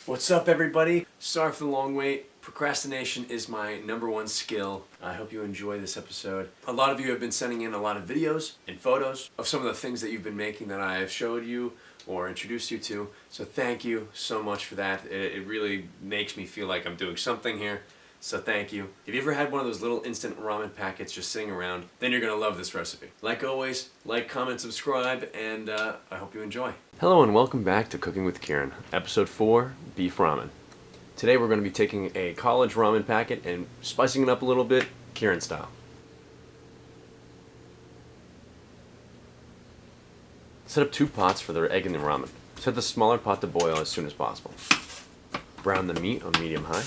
What's up, everybody? Sorry for the long wait. Procrastination is my #1 skill. I hope you enjoy this episode. A lot of you have been sending in a lot of videos and photos of some of the things that you've been making that I have showed you or introduced you to. So thank you so much for that. It really makes me feel like I'm doing something here. So thank you. If you ever had one of those little instant ramen packets just sitting around, then you're gonna love this recipe. Like always, like, comment, subscribe, and I hope you enjoy. Hello and welcome back to Cooking with Kieran, Episode 4, Beef Ramen. Today we're gonna be taking a college ramen packet and spicing it up a little bit, Kieran style. Set up 2 pots for the egg and the ramen. Set the smaller pot to boil as soon as possible. Brown the meat on medium-high.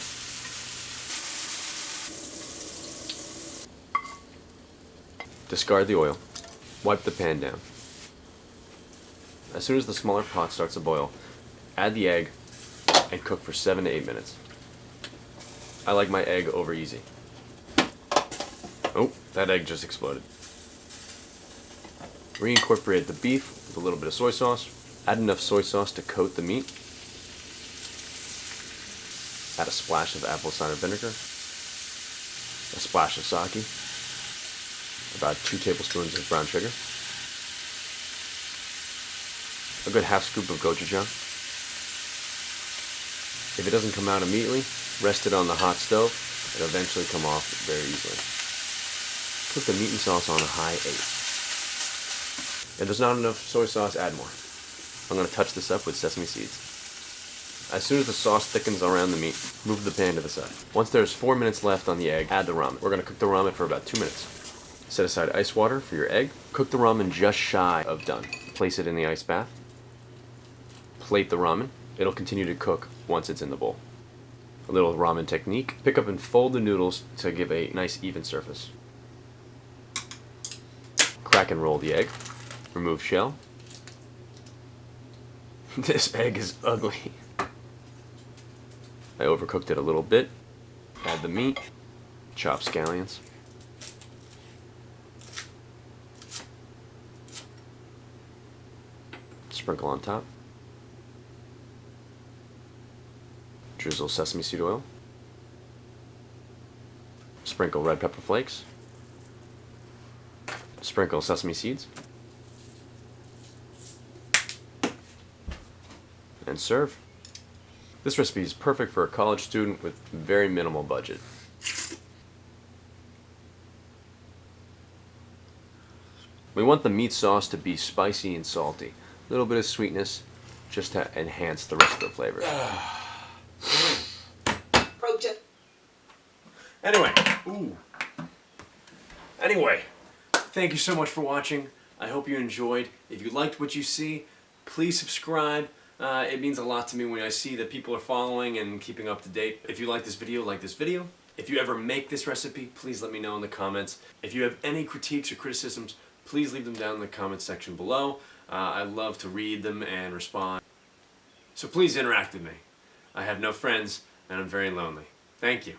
Discard the oil. Wipe the pan down. As soon as the smaller pot starts to boil, add the egg and cook for 7 to 8 minutes. I like my egg over easy. Oh, that egg just exploded. Reincorporate the beef with a little bit of soy sauce. Add enough soy sauce to coat the meat. Add a splash of apple cider vinegar. A splash of sake. About 2 tablespoons of brown sugar. A good half scoop of gochujang. If it doesn't come out immediately, rest it on the hot stove. It'll eventually come off very easily. Cook the meat and sauce on a high 8. If there's not enough soy sauce, add more. I'm going to touch this up with sesame seeds. As soon as the sauce thickens around the meat, move the pan to the side. Once there's 4 minutes left on the egg, add the ramen. We're going to cook the ramen for about 2 minutes. Set aside ice water for your egg. Cook the ramen just shy of done. Place it in the ice bath. Plate the ramen. It'll continue to cook once it's in the bowl. A little ramen technique. Pick up and fold the noodles to give a nice even surface. Crack and roll the egg. Remove shell. This egg is ugly. I overcooked it a little bit. Add the meat. Chop scallions. Sprinkle on top. Drizzle sesame seed oil. Sprinkle red pepper flakes. Sprinkle sesame seeds. And serve. This recipe is perfect for a college student with very minimal budget. We want the meat sauce to be spicy and salty. A little bit of sweetness just to enhance the rest of the flavors. Anyway, thank you so much for watching. I hope you enjoyed. If you liked what you see, please subscribe. It means a lot to me when I see that people are following and keeping up to date. If you like this video, like this video. If you ever make this recipe, please let me know in the comments. If you have any critiques or criticisms, please leave them down in the comments section below. I love to read them and respond. So please interact with me. I have no friends and I'm very lonely. Thank you.